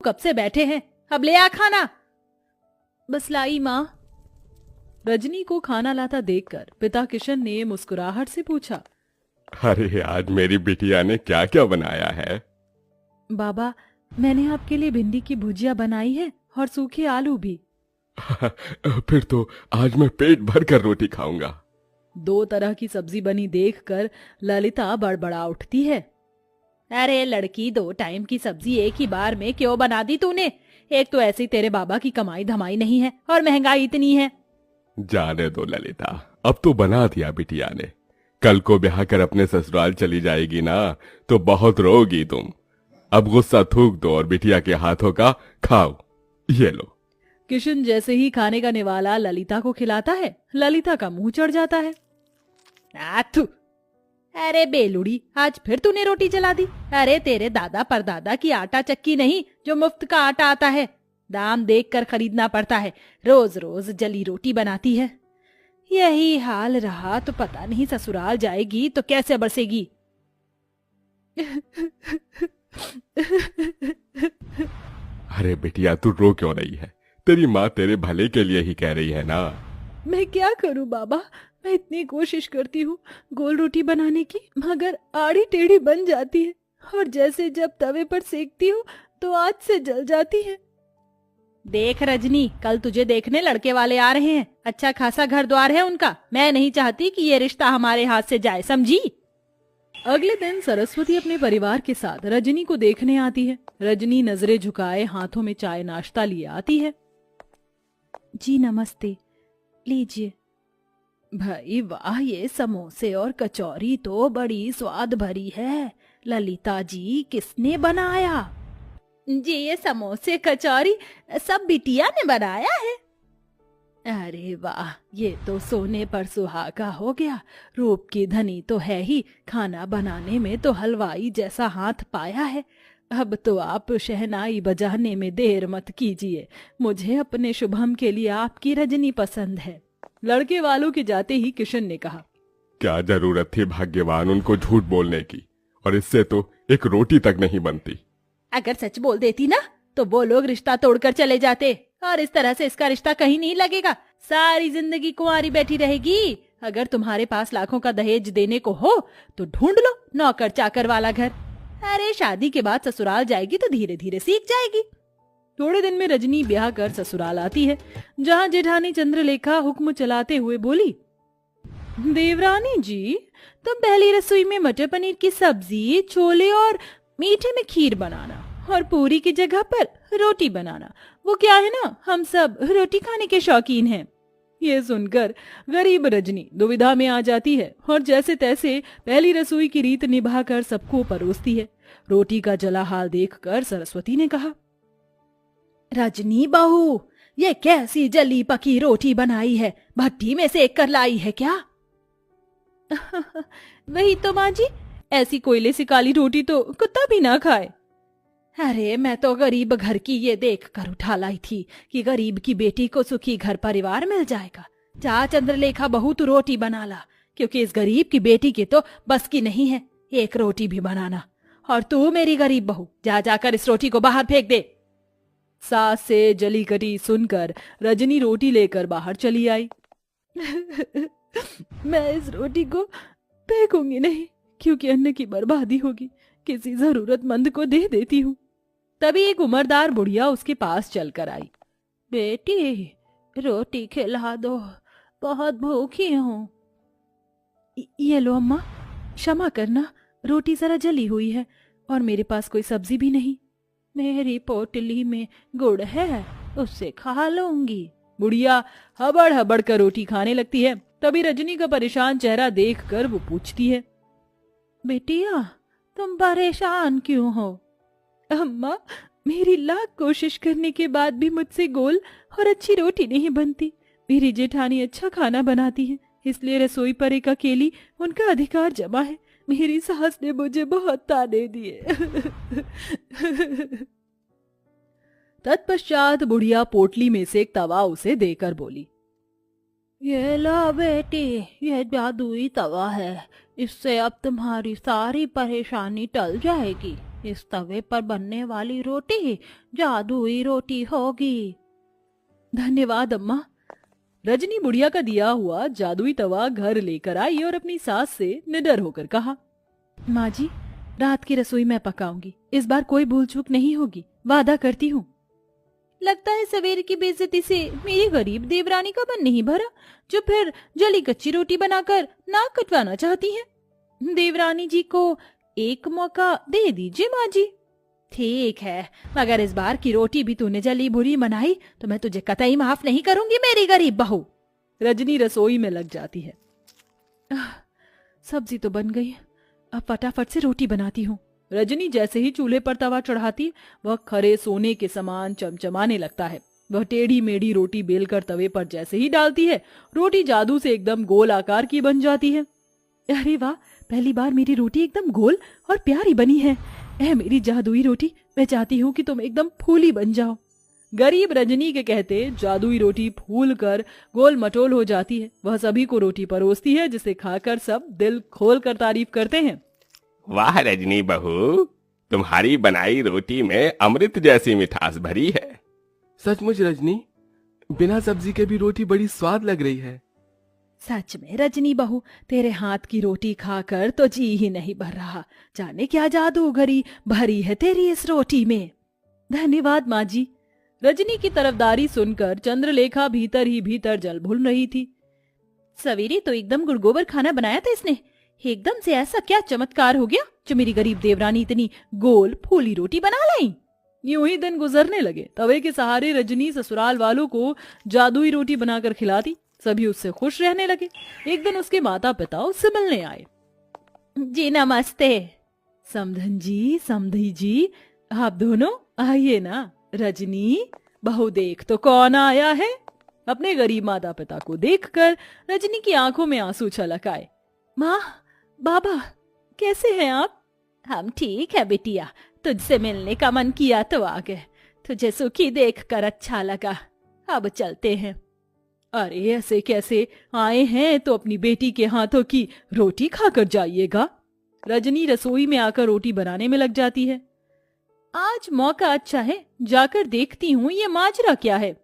कब से बैठे हैं, अब ले आ खाना। बस लाई माँ। रजनी को खाना लाता देखकर पिता किशन ने मुस्कुराहट से पूछा, अरे आज मेरी बिटिया ने क्या क्या बनाया है? बाबा, मैंने आपके लिए भिंडी की भुजिया बनाई है और सूखे आलू भी। फिर तो आज मैं पेट भर कर रोटी खाऊंगा। 2 तरह की सब्जी बनी देखकर ललिता बड़बड़ा उठती है। अरे लड़की, 2 टाइम की सब्जी एक ही बार में क्यों बना दी तूने? एक तो ऐसी तेरे बाबा की कमाई धमाई नहीं है और महंगाई इतनी है। जाने दो ललिता, अब तो बना दिया बिटिया ने। कल को ब्याह कर अपने ससुराल चली जाएगी ना तो बहुत रोगी तुम। अब गुस्सा थूक दो और बिटिया के हाथों का खाओ, ये लो। किशन जैसे ही खाने का निवाला ललिता को खिलाता है, ललिता का मुंह चढ़ जाता है। आथू! अरे बेलुड़ी, आज फिर तूने रोटी जला दी। अरे तेरे दादा परदादा की आटा चक्की नहीं जो मुफ्त का आटा आता है, दाम देखकर खरीदना पड़ता है। रोज रोज जली रोटी बनाती है। यही हाल रहा तो पता नहीं ससुराल जाएगी तो कैसे बरसेगी। अरे बिटिया, तू रो क्यों रही है? तेरी माँ तेरे भले के लिए ही कह रही है ना। मैं क्या करूं बाबा, मैं इतनी कोशिश करती हूँ गोल रोटी बनाने की, मगर आड़ी टेढ़ी बन जाती है और जैसे जब तवे पर सेकती हूँ तो आँच से जल जाती है। देख रजनी, कल तुझे देखने लड़के वाले आ रहे हैं। अच्छा खासा घर द्वार है उनका। मैं नहीं चाहती कि ये रिश्ता हमारे हाथ से जाए, समझी? अगले दिन सरस्वती अपने परिवार के साथ रजनी को देखने आती है। रजनी नजरें झुकाए हाथों में चाय नाश्ता लिए आती है। जी नमस्ते, लीजिए। भाई वाह, ये समोसे और कचौरी तो बड़ी स्वाद भरी है। ललिता जी, किसने बनाया? जी ये समोसे कचौरी सब बिटिया ने बनाया है। अरे वाह, ये तो सोने पर सुहागा हो गया। रूप की धनी तो है ही, खाना बनाने में तो हलवाई जैसा हाथ पाया है। अब तो आप शहनाई बजाने में देर मत कीजिए। मुझे अपने शुभम के लिए आपकी रजनी पसंद है। लड़के वालों के जाते ही किशन ने कहा, क्या जरूरत थी भाग्यवान उनको झूठ बोलने की, और इससे तो एक रोटी तक नहीं बनती। अगर सच बोल देती ना तो वो लोग रिश्ता तोड़कर चले जाते, और इस तरह से इसका रिश्ता कहीं नहीं लगेगा। सारी जिंदगी कुंवारी बैठी रहेगी। अगर तुम्हारे पास लाखों का दहेज देने को हो तो ढूंढ लो नौकर चाकर वाला घर। अरे शादी के बाद ससुराल जाएगी तो धीरे धीरे सीख जाएगी। थोड़े दिन में रजनी ब्याह कर ससुराल आती है, जहाँ जेठानी चंद्रलेखा हुक्म चलाते हुए बोली, देवरानी जी, तुम पहली रसोई में मटर पनीर की सब्जी, छोले और मीठे में खीर बनाना, और पूरी की जगह पर रोटी बनाना। वो क्या है ना, हम सब रोटी खाने के शौकीन हैं। ये सुनकर गरीब रजनी दुविधा में आ जाती है और जैसे तैसे पहली रसोई की रीत निभाकर सबको परोसती है। रोटी का जला हाल देखकर सरस्वती ने कहा, रजनी बहू, ये कैसी जली पकी रोटी बनाई है? भट्टी में सेक कर लाई है क्या? वही तो माँ जी, ऐसी कोयले से काली रोटी तो कुत्ता भी ना खाए। अरे मैं तो गरीब घर की ये देख कर उठा लाई थी कि गरीब की बेटी को सुखी घर परिवार मिल जाएगा। जा चंद्रलेखा बहू, तू रोटी बना ला, क्योंकि इस गरीब की बेटी की तो बस की नहीं है एक रोटी भी बनाना। और तू मेरी गरीब बहू, जा जाकर इस रोटी को बाहर फेंक दे। सास से जली कटी सुनकर रजनी रोटी लेकर बाहर चली आई। मैं इस रोटी को फेंकूंगी नहीं, क्योंकि अन्न की बर्बादी होगी। किसी जरूरतमंद को दे देती हूँ। तभी एक उम्रदार बुढ़िया उसके पास चलकर आई। बेटी, रोटी खिला दो, बहुत भूखी हूँ। ये लो अम्मा, क्षमा करना, रोटी जरा जली हुई है और मेरे पास कोई सब्जी भी नहीं। मेरी पोटली में गुड़ है, उससे खा लूंगी। बुढ़िया हबड़ हबड़ कर रोटी खाने लगती है। तभी रजनी का परेशान चेहरा देखकर वो पूछती है, बेटिया तुम परेशान क्यों हो? अम्मा, मेरी लाख कोशिश करने के बाद भी मुझसे गोल और अच्छी रोटी नहीं बनती। मेरी जेठानी अच्छा खाना बनाती है, इसलिए रसोई पर एक अकेली उनका अधिकार जमा है। मेरी सास ने मुझे बहुत ताने दिए। तत्पश्चात बुढ़िया पोटली में से एक तवा उसे देकर बोली, ये लो बेटी, ये जादुई तवा है, इससे अब तुम्हारी सारी परेशानी टल जाएगी। इस तवे पर बनने वाली रोटी जादुई रोटी होगी। धन्यवाद अम्मा। रजनी बुढ़िया का दिया हुआ जादुई तवा घर लेकर आई और अपनी सास से निडर होकर कहा, माँ जी, रात की रसोई मैं पकाऊंगी, इस बार कोई भूल चूक नहीं होगी, वादा करती हूँ। लगता है सवेरे की बेइज्जती से मेरी गरीब देवरानी का मन नहीं भरा, जो फिर जली कच्ची रोटी बनाकर नाक कटवाना चाहती हैं। देवरानी जी को एक मौका दे दीजिए माँ जी। ठीक है, मगर इस बार की रोटी भी तूने जली बुरी बनाई तो मैं तुझे कतई माफ नहीं करूंगी मेरी गरीब बहू। रजनी रसोई में लग जाती है। सब्जी तो बन गई, अब फटाफट से रोटी बनाती हूँ। रजनी जैसे ही चूल्हे पर तवा चढ़ाती, वह खरे सोने के समान चमचमाने लगता है। वह टेढ़ी मेढ़ी रोटी बेलकर तवे पर जैसे ही डालती है, रोटी जादू से एकदम गोल आकार की बन जाती है। अरे वाह, पहली बार मेरी रोटी एकदम गोल और प्यारी बनी है। मेरी जादुई रोटी, मैं चाहती हूँ कि तुम एकदम फूली बन जाओ। गरीब रजनी के कहते जादुई रोटी फूल कर गोल मटोल हो जाती है। वह सभी को रोटी परोसती है, जिसे खाकर सब दिल खोल कर तारीफ करते हैं। वाह रजनी बहू, तुम्हारी बनाई रोटी में अमृत जैसी मिठास भरी है। सचमुच रजनी, बिना सब्जी के भी रोटी बड़ी स्वाद लग रही है। सच में रजनी बहू, तेरे हाथ की रोटी खाकर तो जी ही नहीं भर रहा। जाने क्या जादूगरी भरी है तेरी इस रोटी में। धन्यवाद माँ जी। रजनी की तरफदारी सुनकर चंद्रलेखा भीतर ही भीतर जल भूल रही थी। सवेरे तो एकदम गुड़गोबर खाना बनाया था इसने, एकदम से ऐसा क्या चमत्कार हो गया जो मेरी गरीब देवरानी इतनी गोल फूली रोटी बना लाई। यूं ही दिन गुजरने लगे। तवे के सहारे रजनी ससुराल वालों को जादुई रोटी बनाकर खिलाती। सभी उससे खुश रहने लगे। एक दिन उसके माता पिता उससे मिलने आए। जी नमस्ते। समधन जी, समधी जी, आप दोनों आइए ना। रजनी बहू, देख तो कौन आया है। अपने गरीब माता पिता को देखकर रजनी की आंखों में आंसू छलक आए। माँ, बाबा, कैसे हैं आप? हम ठीक है बिटिया, तुझसे मिलने का मन किया तो आ गए। तुझे सुखी देखकर अच्छा लगा, अब चलते हैं। अरे ऐसे कैसे आए हैं, तो अपनी बेटी के हाथों की रोटी खाकर जाइएगा। रजनी रसोई में आकर रोटी बनाने में लग जाती है। आज मौका अच्छा है, जाकर देखती हूँ ये माजरा क्या है।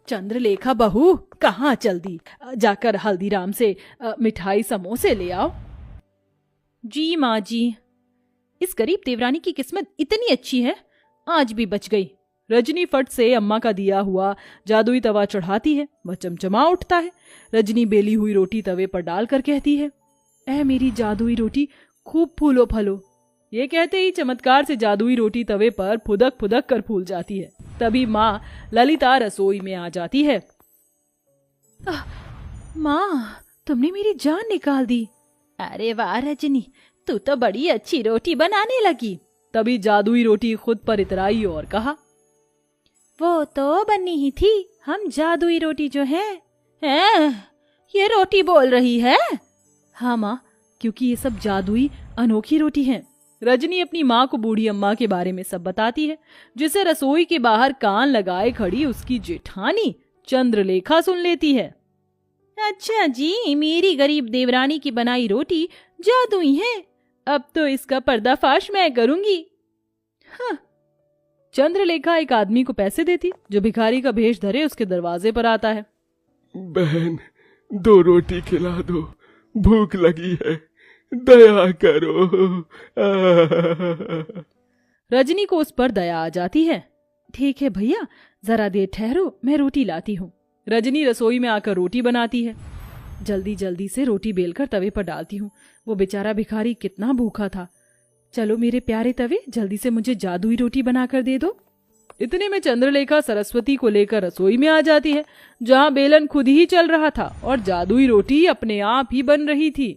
चंद्रलेखा बहू, कहाँ चल दी? जाकर हल्दीराम से मिठाई समोसे ले आओ। जी माँ जी। इस गरीब देवरानी की किस्मत इतनी अच्छी है, आज भी बच गई। रजनी फट से अम्मा का दिया हुआ जादुई तवा चढ़ाती है। वह चमचमा उठता है। रजनी बेली हुई रोटी तवे पर डालकर कहती है, ऐ मेरी जादुई रोटी, खूब फूलो फलो। ये कहते ही चमत्कार से जादुई रोटी तवे पर फुदक फुदक कर फूल जाती है। तभी माँ ललिता रसोई में आ जाती है। माँ, तुमने मेरी जान निकाल दी। अरे वाह रजनी, तू तो बड़ी अच्छी रोटी बनाने लगी। तभी जादुई रोटी खुद पर इतराई और कहा, वो तो बनी ही थी, हम जादुई रोटी जो है। ये रोटी बोल रही है? हाँ माँ, क्योंकि ये सब जादुई अनोखी रोटी है। रजनी अपनी माँ को बूढ़ी अम्मा के बारे में सब बताती है, जिसे रसोई के बाहर कान लगाए खड़ी उसकी जेठानी चंद्रलेखा सुन लेती है। अच्छा जी, मेरी गरीब देवरानी की बनाई रोटी जादुई है, अब तो इसका पर्दाफाश मैं करूंगी। हाँ। चंद्रलेखा एक आदमी को पैसे देती, जो भिखारी का भेष धरे उसके दरवाजे पर आता है। बहन, 2 रोटी खिला दो, भूख लगी है, दया करो। रजनी को उस पर दया आ जाती है। ठीक है भैया, जरा देर ठहरो, मैं रोटी लाती हूँ। रजनी रसोई में आकर रोटी बनाती है। जल्दी जल्दी से रोटी बेलकर तवे पर डालती हूँ। वो बेचारा भिखारी कितना भूखा था। चलो मेरे प्यारे तवे, जल्दी से मुझे जादुई रोटी बनाकर दे दो। इतने में चंद्रलेखा सरस्वती को लेकर रसोई में आ जाती है, जहाँ बेलन खुद ही चल रहा था और जादुई रोटी अपने आप ही बन रही थी।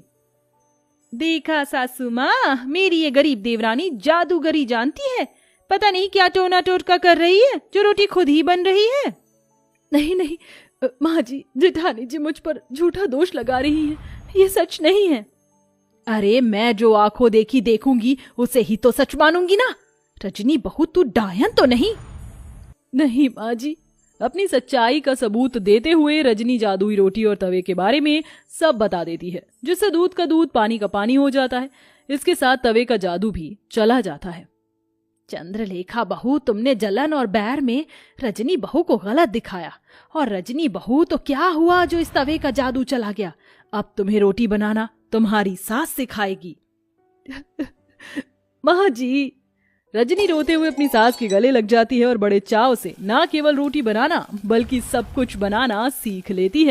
देखा सासू माँ, मेरी ये गरीब देवरानी जादूगरी जानती है। पता नहीं क्या टोना टोटका कर रही है, जो रोटी खुद ही बन रही है। नहीं नहीं माँ जी, जेठानी जी मुझ पर झूठा दोष लगा रही है, ये सच नहीं है। अरे मैं जो आंखों देखी देखूंगी उसे ही तो सच मानूंगी ना। रजनी बहू, तू डायन तो नहीं? नहीं माँ जी। अपनी सच्चाई का सबूत देते हुए रजनी जादुई रोटी और तवे के बारे में सब बता देती है, जिससे दूध का दूध पानी का पानी हो जाता है। इसके साथ तवे का जादू भी चला जाता है। चंद्रलेखा बहू, तुमने जलन और बैर में रजनी बहू को गलत दिखाया। और रजनी बहू, तो क्या हुआ जो इस तवे का जादू चला गया? अब तुम्हें रोटी बनाना तुम्हारी सास सिखाएगी। माँ जी। रजनी रोते हुए अपनी सास के गले लग जाती है और बड़े चाव से न केवल रोटी बनाना बल्कि सब कुछ बनाना सीख लेती है।